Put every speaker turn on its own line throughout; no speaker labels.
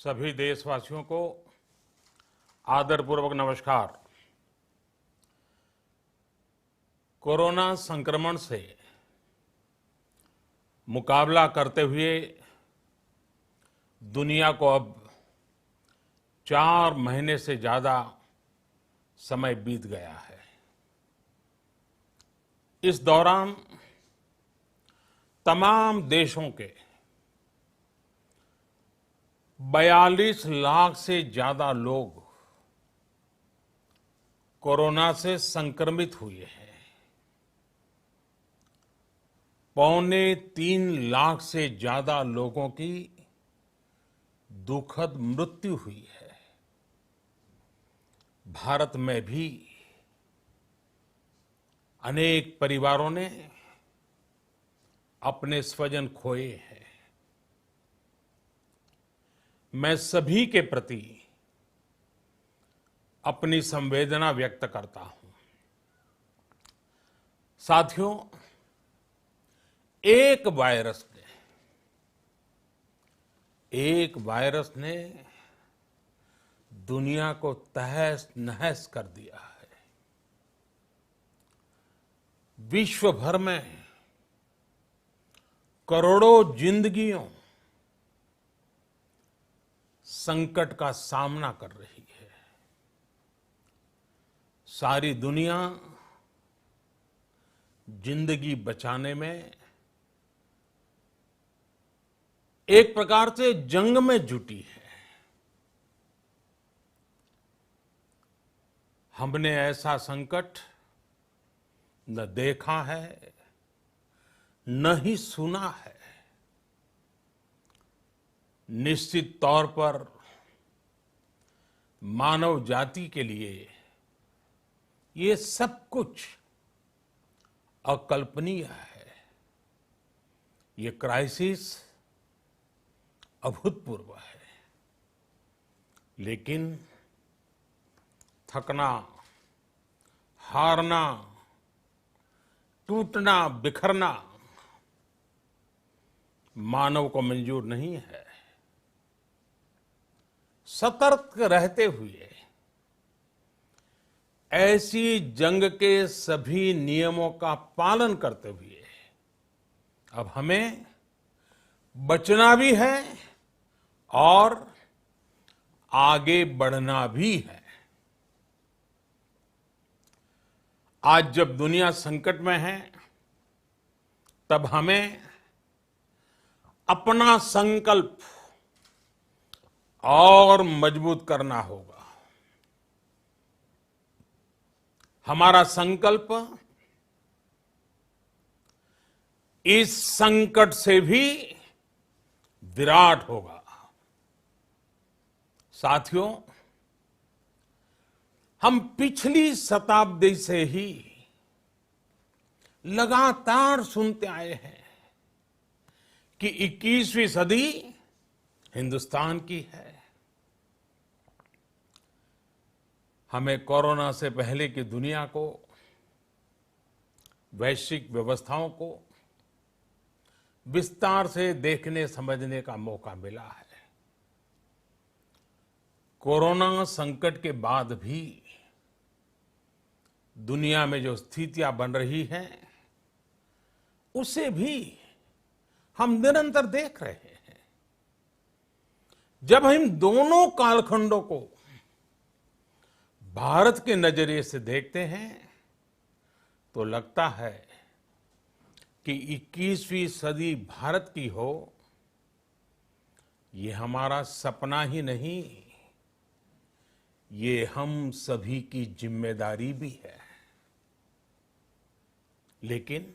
सभी देशवासियों को आदरपूर्वक नमस्कार। कोरोना संक्रमण से मुकाबला करते हुए दुनिया को अब 4 महीने से ज्यादा समय बीत गया है। इस दौरान तमाम देशों के 42 लाख से ज्यादा लोग कोरोना से संक्रमित हुए हैं। 2.25 लाख से ज्यादा लोगों की दुखद मृत्यु हुई है। भारत में भी अनेक परिवारों ने अपने स्वजन खोए हैं। मैं सभी के प्रति अपनी संवेदना व्यक्त करता हूं। साथियों, एक वायरस ने दुनिया को तहस नहस कर दिया है। विश्व भर में करोड़ों जिंदगियों संकट का सामना कर रही है। सारी दुनिया जिंदगी बचाने में एक प्रकार से जंग में जुटी है। हमने ऐसा संकट न देखा है, न ही सुना है। निश्चित तौर पर मानव जाति के लिए ये सब कुछ अकल्पनीय है। ये क्राइसिस अभूतपूर्व है। लेकिन थकना, हारना, टूटना, बिखरना मानव को मंजूर नहीं है। सतर्क रहते हुए ऐसी जंग के सभी नियमों का पालन करते हुए अब हमें बचना भी है और आगे बढ़ना भी है। आज जब दुनिया संकट में है, तब हमें अपना संकल्प और मजबूत करना होगा। हमारा संकल्प इस संकट से भी विराट होगा। साथियों, हम पिछली शताब्दी से ही लगातार सुनते आए हैं कि 21वीं सदी हिंदुस्तान की है। हमें कोरोना से पहले की दुनिया को, वैश्विक व्यवस्थाओं को विस्तार से देखने समझने का मौका मिला है। कोरोना संकट के बाद भी दुनिया में जो स्थितियां बन रही हैं, उसे भी हम निरंतर देख रहे हैं। जब हम दोनों कालखंडों को भारत के नजरिए से देखते हैं तो लगता है कि 21वीं सदी भारत की हो, ये हमारा सपना ही नहीं, ये हम सभी की जिम्मेदारी भी है। लेकिन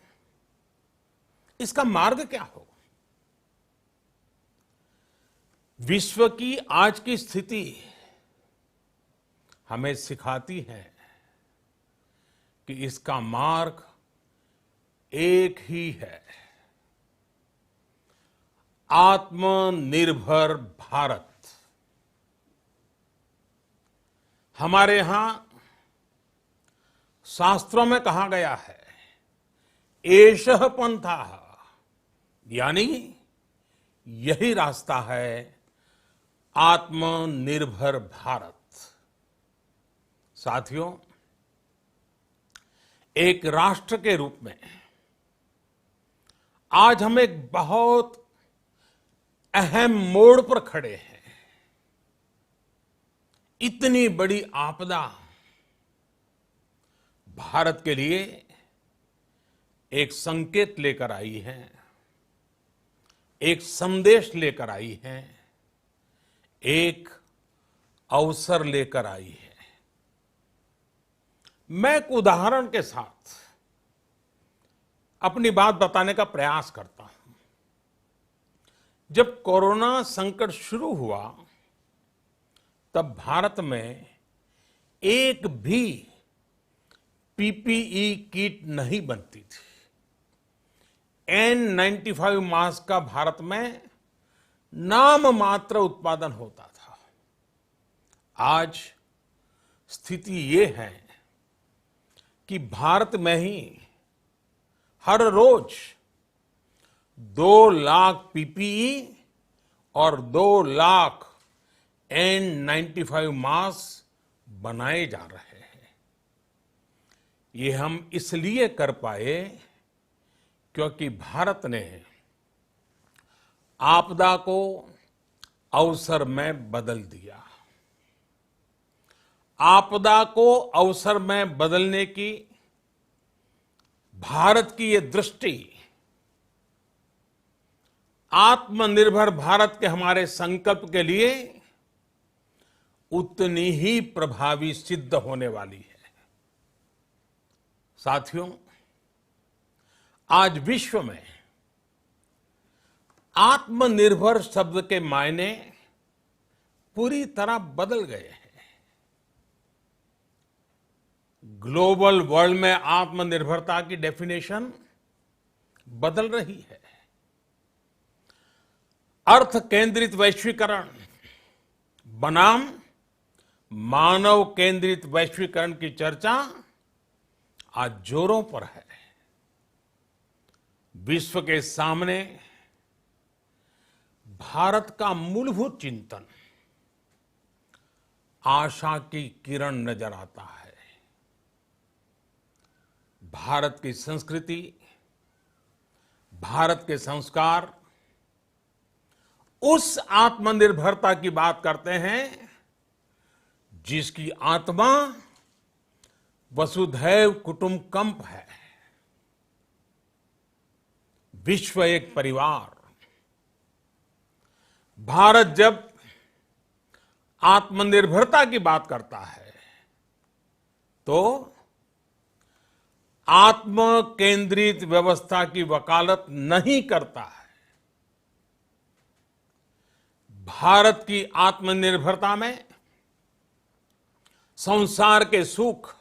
इसका मार्ग क्या हो? विश्व की आज की स्थिति हमें सिखाती है कि इसका मार्ग एक ही है, आत्मनिर्भर भारत। हमारे यहां शास्त्रों में कहा गया है, एषः पंथः, यानी यही रास्ता है आत्मनिर्भर भारत। साथियों, एक राष्ट्र के रूप में आज हम एक बहुत अहम मोड़ पर खड़े हैं। इतनी बड़ी आपदा भारत के लिए एक संकेत लेकर आई है, एक संदेश लेकर आई है, एक अवसर लेकर आई है। मैं एक उदाहरण के साथ अपनी बात बताने का प्रयास करता हूं। जब कोरोना संकट शुरू हुआ तब भारत में एक भी पीपीई किट नहीं बनती थी। N95 मास्क का भारत में नाम मात्र उत्पादन होता था। आज स्थिति ये है कि भारत में ही हर रोज 2 लाख पीपीई और 2 लाख N95 मास्क बनाए जा रहे हैं। ये हम इसलिए कर पाए क्योंकि भारत ने आपदा को अवसर में बदल दिया। आपदा को अवसर में बदलने की भारत की ये दृष्टि आत्मनिर्भर भारत के हमारे संकल्प के लिए उतनी ही प्रभावी सिद्ध होने वाली है। साथियों, आज विश्व में आत्मनिर्भर शब्द के मायने पूरी तरह बदल गए हैं। ग्लोबल वर्ल्ड में आत्मनिर्भरता की डेफिनेशन बदल रही है। अर्थ केंद्रित वैश्वीकरण बनाम मानव केंद्रित वैश्वीकरण की चर्चा आज जोरों पर है। विश्व के सामने भारत का मूलभूत चिंतन आशा की किरण नजर आता है। भारत की संस्कृति, भारत के संस्कार उस आत्मनिर्भरता की बात करते हैं जिसकी आत्मा वसुधैव कुटुंबकम है। विश्व एक परिवार। भारत जब आत्मनिर्भरता की बात करता है तो आत्म केंद्रित व्यवस्था की वकालत नहीं करता है। भारत की आत्मनिर्भरता में संसार के सुख,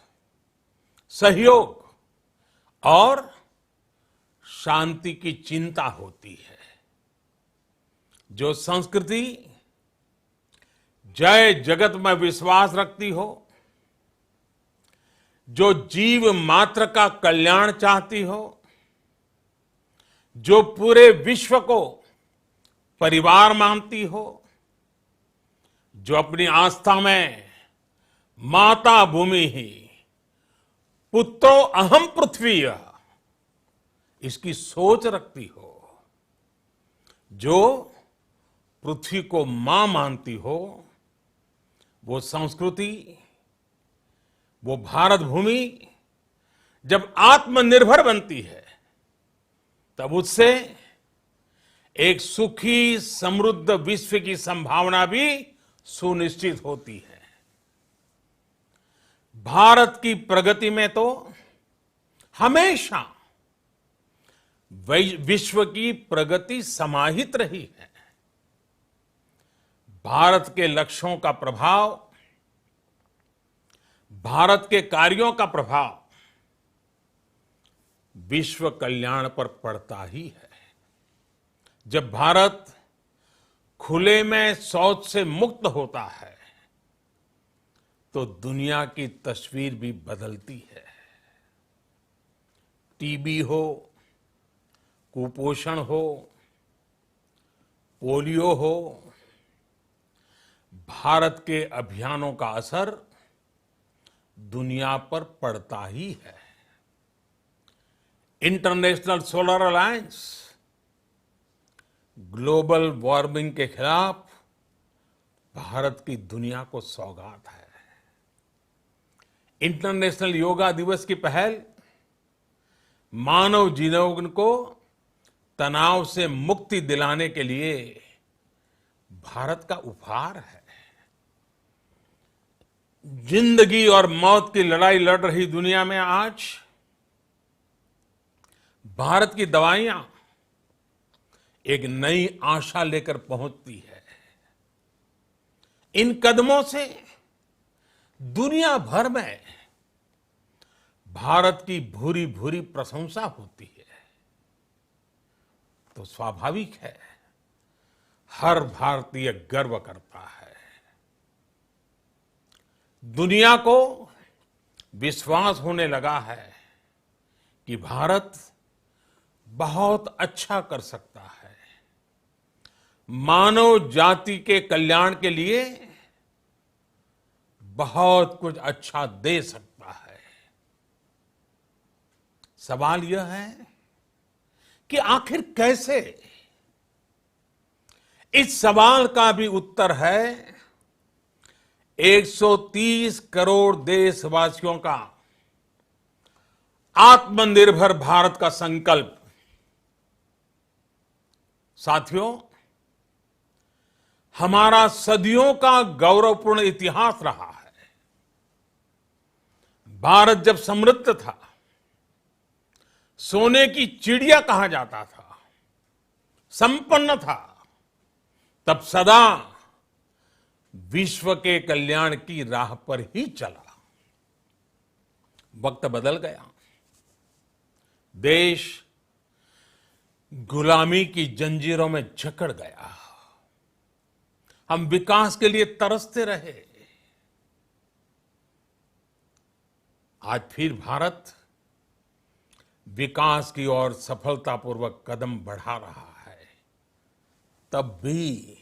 सहयोग और शांति की चिंता होती है। जो संस्कृति जय जगत में विश्वास रखती हो, जो जीव मात्र का कल्याण चाहती हो, जो पूरे विश्व को परिवार मानती हो, जो अपनी आस्था में माता भूमि ही पुत्रो अहम पृथ्वी इसकी सोच रखती हो, जो पृथ्वी को मां मानती हो, वो संस्कृति, वो भारत भूमि जब आत्मनिर्भर बनती है तब उससे एक सुखी समृद्ध विश्व की संभावना भी सुनिश्चित होती है। भारत की प्रगति में तो हमेशा विश्व की प्रगति समाहित रही है। भारत के लक्ष्यों का प्रभाव, भारत के कार्यों का प्रभाव विश्व कल्याण पर पड़ता ही है। जब भारत खुले में शौच से मुक्त होता है तो दुनिया की तस्वीर भी बदलती है। टीबी हो, कुपोषण हो, पोलियो हो, भारत के अभियानों का असर दुनिया पर पड़ता ही है। International solar alliance global warming के खिलाफ भारत की दुनिया को सौगात है। इंटरनेशनल योगा दिवस की पहल मानव जीवन को तनाव से मुक्ति दिलाने के लिए भारत का उपहार है। जिंदगी और मौत की लड़ाई लड़ रही दुनिया में आज भारत की दवाइयां एक नई आशा लेकर पहुंचती है। इन कदमों से दुनिया भर में भारत की भूरी भूरी प्रशंसा होती है। तो स्वाभाविक है, हर भारतीय गर्व करता है। दुनिया को विश्वास होने लगा है कि भारत बहुत अच्छा कर सकता है, मानव जाति के कल्याण के लिए बहुत कुछ अच्छा दे सकता है। सवाल यह है कि आखिर कैसे? इस सवाल का भी उत्तर है 130 करोड़ देशवासियों का आत्मनिर्भर भारत का संकल्प। साथियों, हमारा सदियों का गौरवपूर्ण इतिहास रहा है। भारत जब समृद्ध था, सोने की चिड़िया कहा जाता था, संपन्न था, तब सदा विश्व के कल्याण की राह पर ही चला। वक्त बदल गया, देश गुलामी की जंजीरों में जकड़ गया। हम विकास के लिए तरसते रहे। आज फिर भारत विकास की ओर सफलतापूर्वक कदम बढ़ा रहा है। तब भी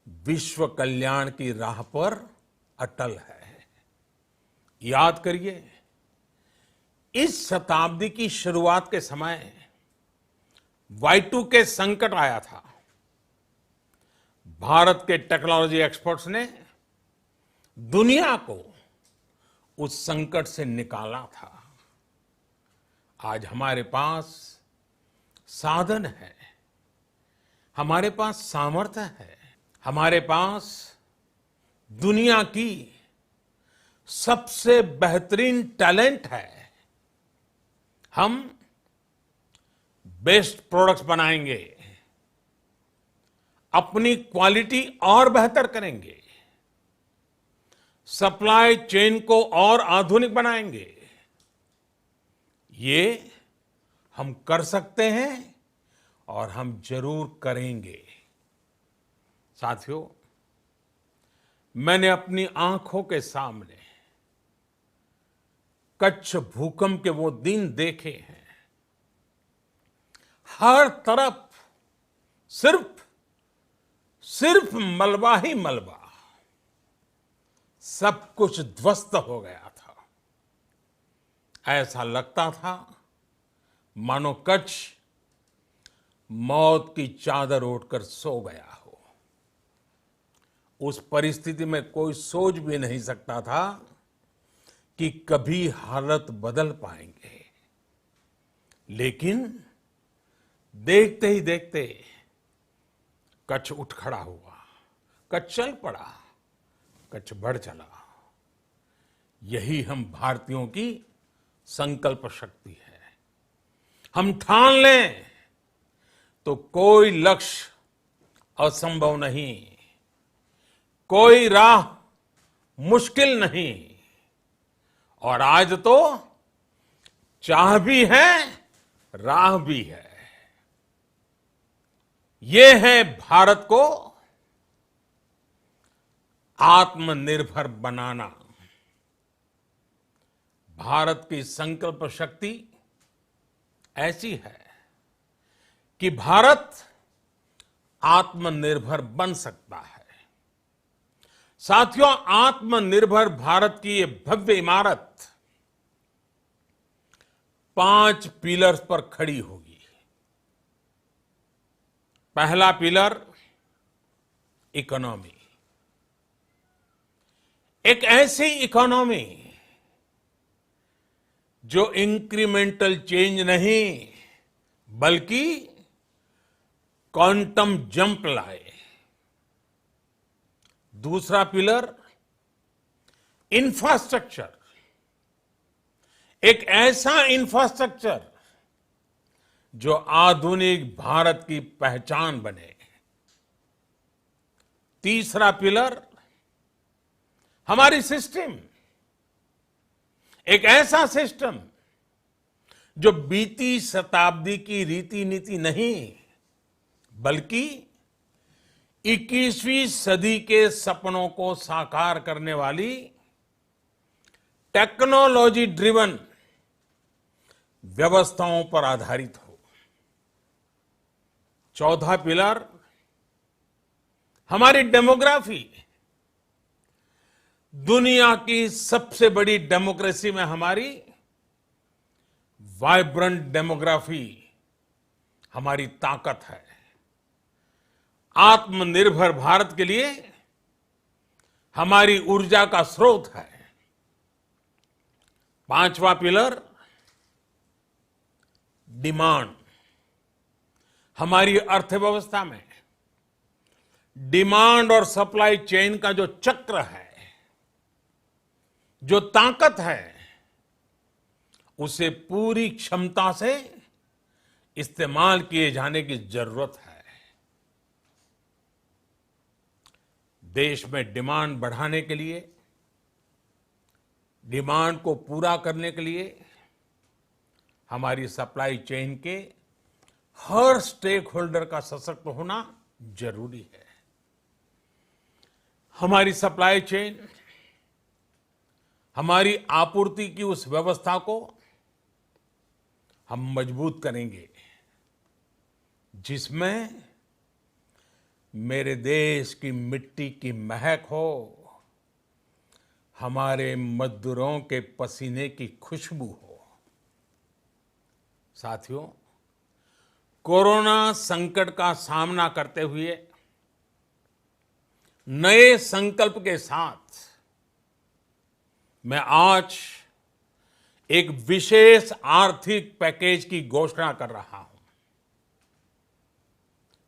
विश्व कल्याण की राह पर अटल है। याद करिए, इस शताब्दी की शुरुआत के समय Y2K संकट आया था। भारत के टेक्नोलॉजी एक्सपर्ट्स ने दुनिया को उस संकट से निकाला था। आज हमारे पास साधन है, हमारे पास सामर्थ्य है, हमारे पास दुनिया की सबसे बेहतरीन टैलेंट है। हम बेस्ट प्रोडक्ट्स बनाएंगे, अपनी क्वालिटी और बेहतर करेंगे, सप्लाई चेन को और आधुनिक बनाएंगे। ये हम कर सकते हैं और हम जरूर करेंगे। साथियों, मैंने अपनी आंखों के सामने कच्छ भूकंप के वो दिन देखे हैं। हर तरफ सिर्फ मलबा ही मलबा, सब कुछ ध्वस्त हो गया था। ऐसा लगता था मानो कच्छ मौत की चादर ओढ़कर सो गया हो। उस परिस्थिति में कोई सोच भी नहीं सकता था कि कभी हालत बदल पाएंगे। लेकिन देखते ही देखते कच्छ उठ खड़ा हुआ, कच्छ चल पड़ा, कच्छ बढ़ चला। यही हम भारतीयों की संकल्प शक्ति है। हम ठान लें तो कोई लक्ष्य असंभव नहीं, कोई राह मुश्किल नहीं। और आज तो चाह भी है, राह भी है। ये है भारत को आत्मनिर्भर बनाना। भारत की संकल्प शक्ति ऐसी है कि भारत आत्मनिर्भर बन सकता है। साथियों, आत्मनिर्भर भारत की ये भव्य इमारत 5 पिलर्स पर खड़ी होगी। पहला पिलर, इकोनॉमी। एक ऐसी इकोनॉमी जो इंक्रीमेंटल चेंज नहीं बल्कि क्वांटम जंप लाए। दूसरा पिलर, इंफ्रास्ट्रक्चर। एक ऐसा इंफ्रास्ट्रक्चर जो आधुनिक भारत की पहचान बने। तीसरा पिलर, हमारी सिस्टम। एक ऐसा सिस्टम जो बीती शताब्दी की रीति नीति नहीं बल्कि 21वीं सदी के सपनों को साकार करने वाली टेक्नोलॉजी ड्रिवन व्यवस्थाओं पर आधारित हो। चौथा पिलर, हमारी डेमोग्राफी। दुनिया की सबसे बड़ी डेमोक्रेसी में हमारी वाइब्रेंट डेमोग्राफी हमारी ताकत है। आत्मनिर्भर भारत के लिए हमारी ऊर्जा का स्रोत है। पांचवा पिलर, डिमांड। हमारी अर्थव्यवस्था में डिमांड और सप्लाई चेन का जो चक्र है, जो ताकत है, उसे पूरी क्षमता से इस्तेमाल किए जाने की जरूरत है। देश में डिमांड बढ़ाने के लिए, डिमांड को पूरा करने के लिए हमारी सप्लाई चेन के हर स्टेक होल्डर का सशक्त होना जरूरी है। हमारी सप्लाई चेन, हमारी आपूर्ति की उस व्यवस्था को हम मजबूत करेंगे जिसमें मेरे देश की मिट्टी की महक हो, हमारे मजदूरों के पसीने की खुशबू हो। साथियों, कोरोना संकट का सामना करते हुए नए संकल्प के साथ मैं आज एक विशेष आर्थिक पैकेज की घोषणा कर रहा हूं।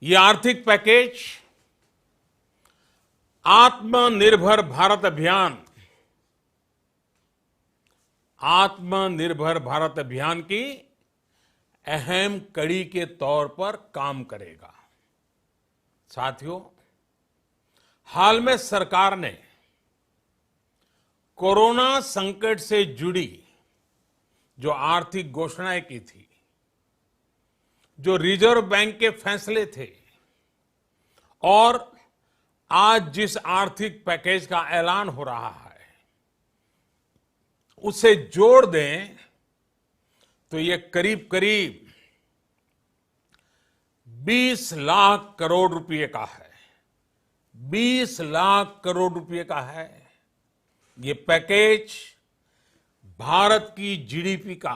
यह आर्थिक पैकेज आत्मनिर्भर भारत अभियान, आत्मनिर्भर भारत अभियान की अहम कड़ी के तौर पर काम करेगा। साथियों, हाल में सरकार ने कोरोना संकट से जुड़ी जो आर्थिक घोषणाएं की थी, जो रिजर्व बैंक के फैसले थे और आज जिस आर्थिक पैकेज का ऐलान हो रहा है, उसे जोड़ दें तो ये करीब करीब 20 लाख करोड़ रुपए का है। 20 लाख करोड़ रुपए का है। ये पैकेज भारत की जीडीपी का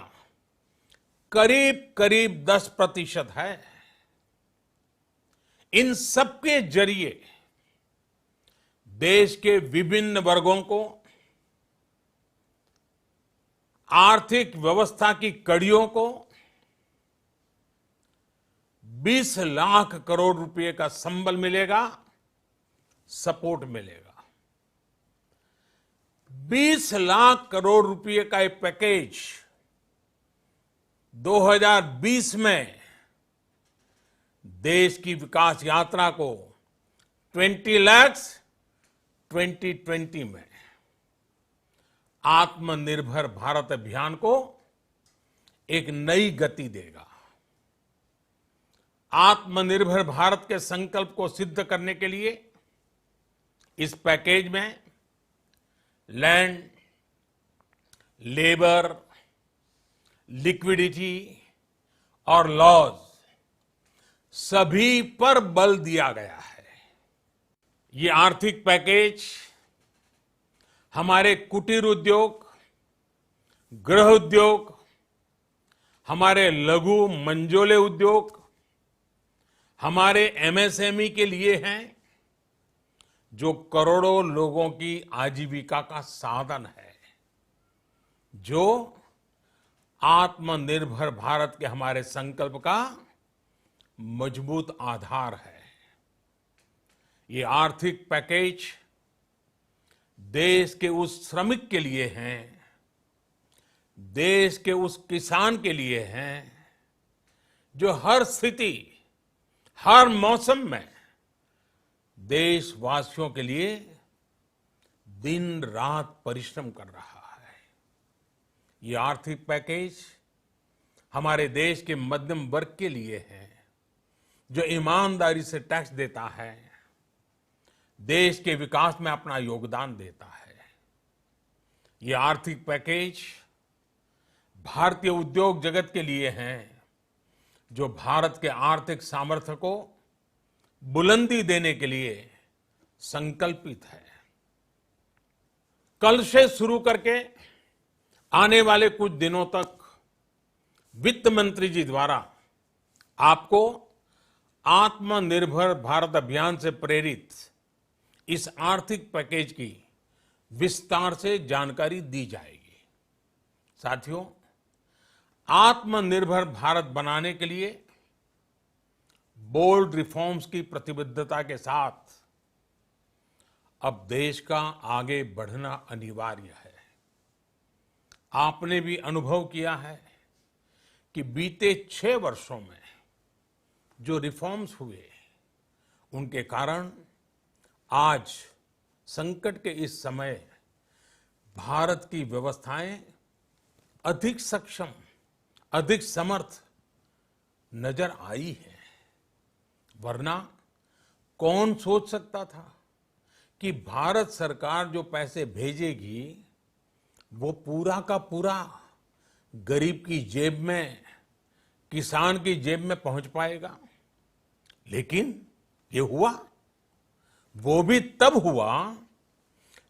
करीब करीब 10% है। इन सबके जरिए देश के विभिन्न वर्गों को आर्थिक व्यवस्था की कड़ियों को 20 लाख करोड़ रुपए का संबल मिलेगा, सपोर्ट मिलेगा। 20 लाख करोड़ रुपए का ये पैकेज 2020 में देश की विकास यात्रा को 20 लाख 2020 में आत्मनिर्भर भारत अभियान को एक नई गति देगा। आत्मनिर्भर भारत के संकल्प को सिद्ध करने के लिए इस पैकेज में लैंड, लेबर, लिक्विडिटी और लॉज सभी पर बल दिया गया है। ये आर्थिक पैकेज हमारे कुटीर उद्योग, गृह उद्योग, हमारे लघु मंझोले उद्योग, हमारे एमएसएमई के लिए हैं, जो करोड़ों लोगों की आजीविका का साधन है, जो आत्मनिर्भर भारत के हमारे संकल्प का मजबूत आधार है। ये आर्थिक पैकेज देश के उस श्रमिक के लिए हैं, देश के उस किसान के लिए हैं, जो हर स्थिति, हर मौसम में देशवासियों के लिए दिन रात परिश्रम कर रहा है। ये आर्थिक पैकेज हमारे देश के मध्यम वर्ग के लिए है, जो ईमानदारी से टैक्स देता है, देश के विकास में अपना योगदान देता है। ये आर्थिक पैकेज भारतीय उद्योग जगत के लिए हैं, जो भारत के आर्थिक सामर्थ्य को बुलंदी देने के लिए संकल्पित है। कल से शुरू करके आने वाले कुछ दिनों तक वित्त मंत्री जी द्वारा आपको आत्मनिर्भर भारत अभियान से प्रेरित इस आर्थिक पैकेज की विस्तार से जानकारी दी जाएगी। साथियों, आत्मनिर्भर भारत बनाने के लिए बोल्ड रिफॉर्म्स की प्रतिबद्धता के साथ अब देश का आगे बढ़ना अनिवार्य है। आपने भी अनुभव किया है कि बीते 6 वर्षों में जो रिफॉर्म्स हुए, उनके कारण आज संकट के इस समय भारत की व्यवस्थाएं अधिक सक्षम, अधिक समर्थ नजर आई है। वरना कौन सोच सकता था कि भारत सरकार जो पैसे भेजेगी वो पूरा का पूरा गरीब की जेब में, किसान की जेब में पहुंच पाएगा। लेकिन ये हुआ, वो भी तब हुआ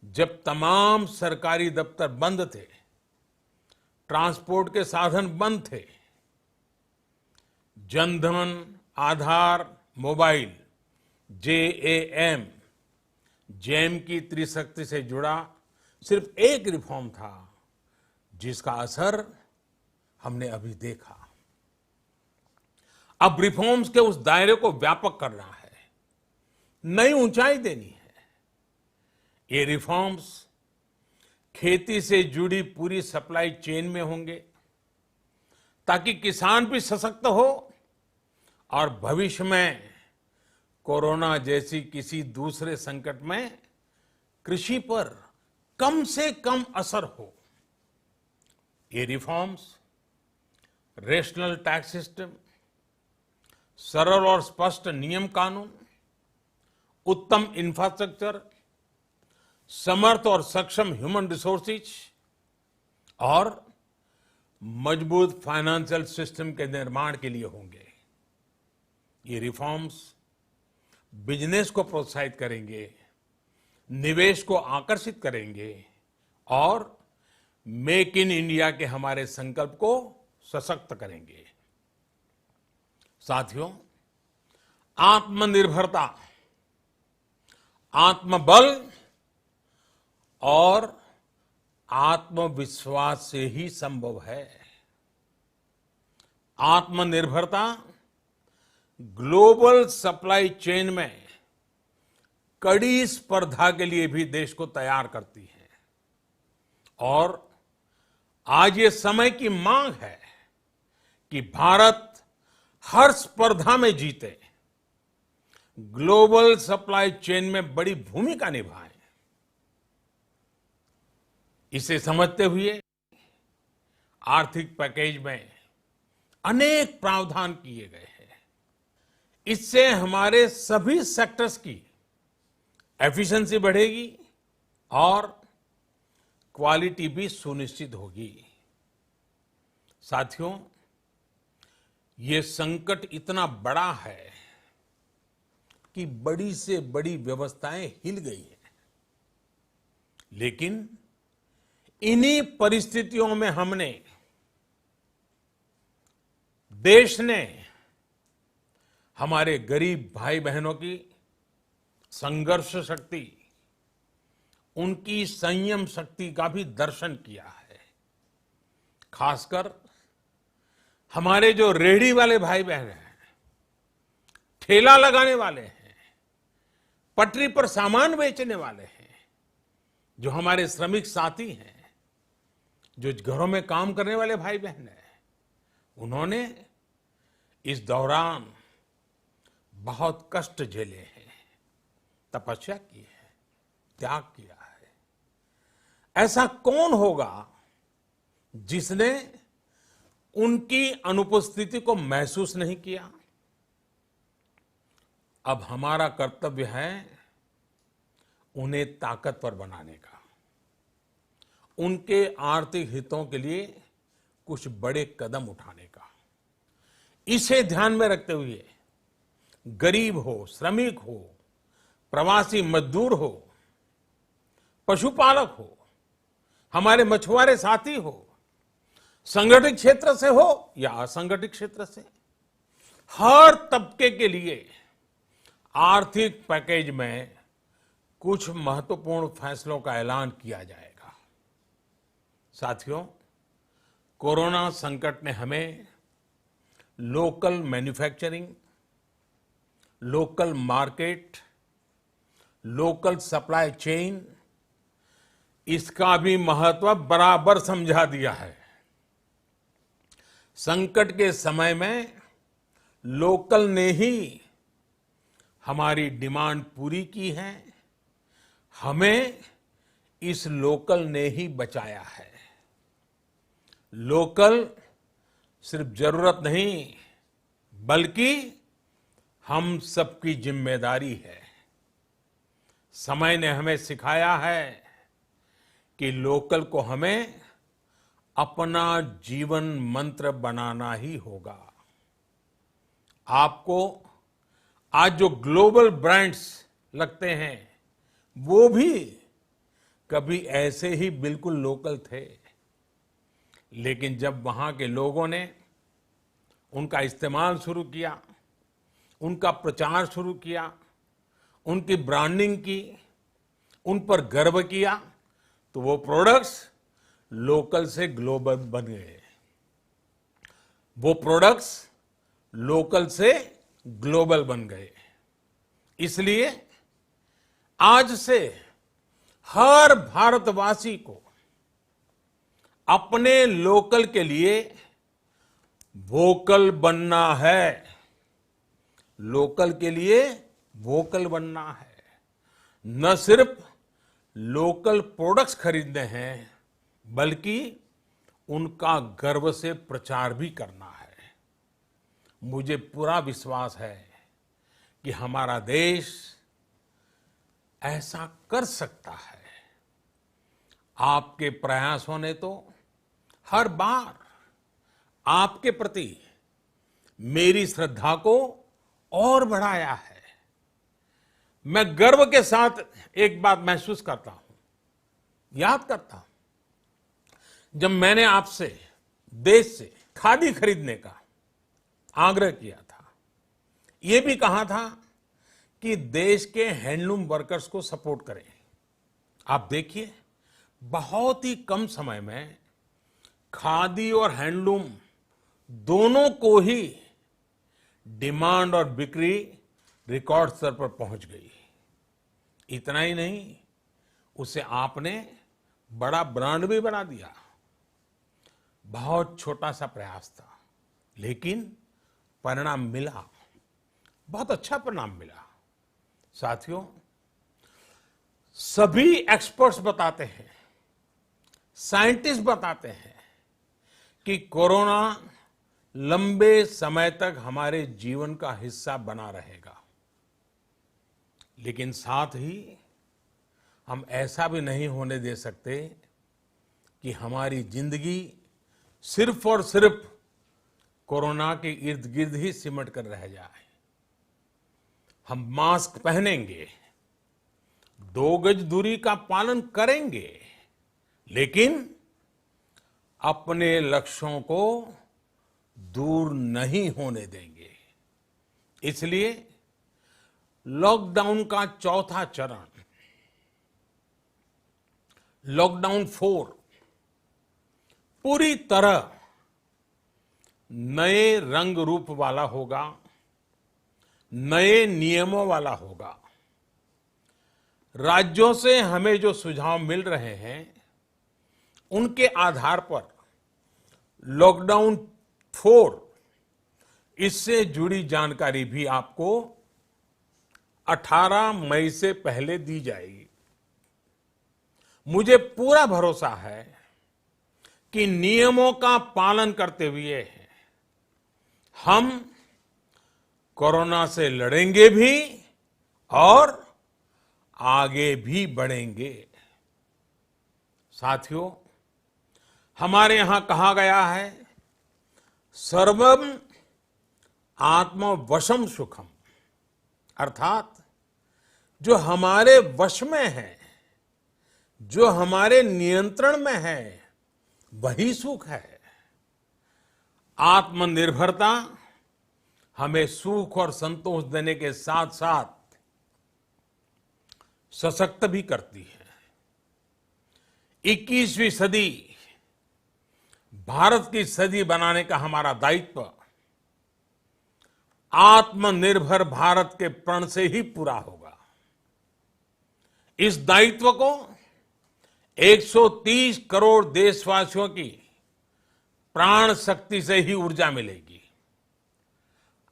जब तमाम सरकारी दफ्तर बंद थे, ट्रांसपोर्ट के साधन बंद थे। जनधन, आधार, मोबाइल, जेएएम, जैम की त्रिशक्ति से जुड़ा सिर्फ एक रिफॉर्म था, जिसका असर हमने अभी देखा। अब रिफॉर्म्स के उस दायरे को व्यापक करना है, नई ऊंचाई देनी है। ये रिफॉर्म्स खेती से जुड़ी पूरी सप्लाई चेन में होंगे, ताकि किसान भी सशक्त हो और भविष्य में कोरोना जैसी किसी दूसरे संकट में कृषि पर कम से कम असर हो। ये रिफॉर्म्स रेशनल टैक्स सिस्टम, सरल और स्पष्ट नियम कानून, उत्तम इंफ्रास्ट्रक्चर, समर्थ और सक्षम ह्यूमन रिसोर्सेज और मजबूत फाइनेंशियल सिस्टम के निर्माण के लिए होंगे। ये रिफॉर्म्स बिजनेस को प्रोत्साहित करेंगे, निवेश को आकर्षित करेंगे और मेक इन इंडिया के हमारे संकल्प को सशक्त करेंगे। साथियों, आत्मनिर्भरता, आत्मबल और आत्मविश्वास से ही संभव है। आत्मनिर्भरता ग्लोबल सप्लाई चेन में कड़ी स्पर्धा के लिए भी देश को तैयार करती है और आज ये समय की मांग है कि भारत हर स्पर्धा में जीते, ग्लोबल सप्लाई चेन में बड़ी भूमिका निभाए। इसे समझते हुए आर्थिक पैकेज में अनेक प्रावधान किए गए हैं। इससे हमारे सभी सेक्टर्स की एफिशिएंसी बढ़ेगी और क्वालिटी भी सुनिश्चित होगी। साथियों, ये संकट इतना बड़ा है कि बड़ी से बड़ी व्यवस्थाएं हिल गई हैं। लेकिन इन्हीं परिस्थितियों में हमने, देश ने हमारे गरीब भाई बहनों की संघर्ष शक्ति, उनकी संयम शक्ति का भी दर्शन किया है। खासकर हमारे जो रेहड़ी वाले भाई बहन हैं, ठेला लगाने वाले हैं, पटरी पर सामान बेचने वाले हैं, जो हमारे श्रमिक साथी हैं, जो घरों में काम करने वाले भाई बहन हैं, उन्होंने इस दौरान बहुत कष्ट झेले हैं, तपस्या की है, त्याग किया है। ऐसा कौन होगा जिसने उनकी अनुपस्थिति को महसूस नहीं किया? अब हमारा कर्तव्य है उन्हें ताकतवर बनाने का, उनके आर्थिक हितों के लिए कुछ बड़े कदम उठाने का। इसे ध्यान में रखते हुए गरीब हो, श्रमिक हो, प्रवासी मजदूर हो, पशुपालक हो, हमारे मछुआरे साथी हो, संगठित क्षेत्र से हो या असंगठित क्षेत्र से, हर तबके के लिए आर्थिक पैकेज में कुछ महत्वपूर्ण फैसलों का ऐलान किया जाएगा। साथियों, कोरोना संकट ने हमें local manufacturing, local market, local supply chain, इसका भी महत्व बराबर समझा दिया है। संकट के समय में लोकल ने ही हमारी डिमांड पूरी की है, हमें इस लोकल ने ही बचाया है। लोकल सिर्फ जरूरत नहीं, बल्कि हम सबकी जिम्मेदारी है। समय ने हमें सिखाया है कि लोकल को हमें अपना जीवन मंत्र बनाना ही होगा। आपको आज जो ग्लोबल ब्रांड्स लगते हैं, वो भी कभी ऐसे ही बिल्कुल लोकल थे, लेकिन जब वहां के लोगों ने उनका इस्तेमाल शुरू किया, उनका प्रचार शुरू किया, उनकी ब्रांडिंग की, उन पर गर्व किया, तो वो प्रोडक्ट्स लोकल से ग्लोबल बन गए। वो प्रोडक्ट्स लोकल से ग्लोबल बन गए। इसलिए आज से हर भारतवासी को अपने लोकल के लिए वोकल बनना है। लोकल के लिए वोकल बनना है। न सिर्फ लोकल प्रोडक्ट्स खरीदने हैं, बल्कि उनका गर्व से प्रचार भी करना है। मुझे पूरा विश्वास है कि हमारा देश ऐसा कर सकता है। आपके प्रयासों ने तो हर बार आपके प्रति मेरी श्रद्धा को और बढ़ाया है। मैं गर्व के साथ एक बात महसूस करता हूं, याद करता हूं, जब मैंने आपसे देश से खादी खरीदने का आग्रह किया था, यह भी कहा था कि देश के हैंडलूम वर्कर्स को सपोर्ट करें। आप देखिए, बहुत ही कम समय में खादी और हैंडलूम दोनों को ही डिमांड और बिक्री रिकॉर्ड स्तर पर पहुंच गई। इतना ही नहीं, उसे आपने बड़ा ब्रांड भी बना दिया। बहुत छोटा सा प्रयास था, लेकिन परिणाम मिला, बहुत अच्छा परिणाम मिला। साथियों, सभी एक्सपर्ट्स बताते हैं, साइंटिस्ट बताते हैं कि कोरोना लंबे समय तक हमारे जीवन का हिस्सा बना रहेगा। लेकिन साथ ही हम ऐसा भी नहीं होने दे सकते कि हमारी जिंदगी सिर्फ और सिर्फ कोरोना के इर्द गिर्द ही सिमट कर रह जाए। हम मास्क पहनेंगे, 2 गज दूरी का पालन करेंगे, लेकिन अपने लक्ष्यों को दूर नहीं होने देंगे। इसलिए लॉकडाउन का चौथा चरण, लॉकडाउन 4, पूरी तरह नए रंग रूप वाला होगा, नए नियमों वाला होगा। राज्यों से हमें जो सुझाव मिल रहे हैं, उनके आधार पर लॉकडाउन 4, इससे जुड़ी जानकारी भी आपको 18 मई से पहले दी जाएगी। मुझे पूरा भरोसा है कि नियमों का पालन करते हुए हम कोरोना से लड़ेंगे भी और आगे भी बढ़ेंगे। साथियों, हमारे यहां कहा गया है, सर्वम आत्मवशम सुखम, अर्थात जो हमारे वश में है, जो हमारे नियंत्रण में है, वही सुख है। आत्मनिर्भरता हमें सुख और संतोष देने के साथ साथ सशक्त भी करती है। 21वीं सदी भारत की सदी बनाने का हमारा दायित्व आत्मनिर्भर भारत के प्रण से ही पूरा होगा। इस दायित्व को 130 करोड़ देशवासियों की प्राण शक्ति से ही ऊर्जा मिलेगी।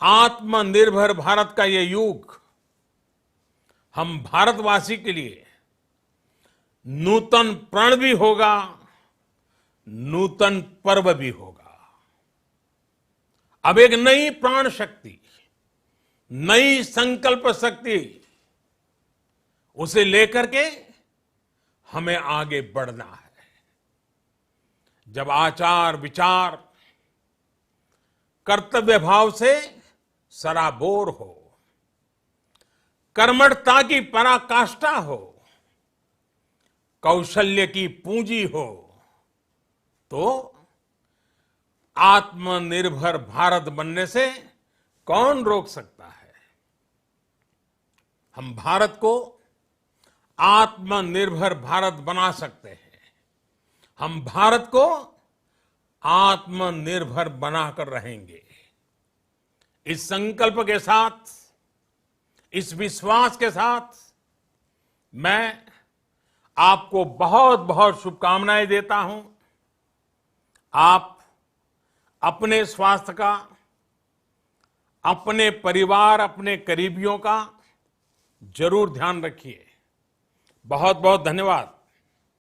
आत्मनिर्भर भारत का ये युग हम भारतवासी के लिए नूतन प्रण भी होगा, नूतन पर्व भी होगा। अब एक नई प्राण शक्ति, नई संकल्प शक्ति, उसे लेकर के हमें आगे बढ़ना है। जब आचार विचार कर्तव्य भाव से सराबोर हो, कर्मठता की पराकाष्ठा हो, कौशल्य की पूंजी हो, तो आत्मनिर्भर भारत बनने से कौन रोक सकता है। हम भारत को आत्मनिर्भर भारत बना सकते हैं। हम भारत को आत्मनिर्भर बनाकर रहेंगे। इस संकल्प के साथ, इस विश्वास के साथ मैं आपको बहुत बहुत शुभकामनाएं देता हूं। आप अपने स्वास्थ्य का, अपने परिवार, अपने करीबियों का जरूर ध्यान रखिए। बहुत बहुत धन्यवाद।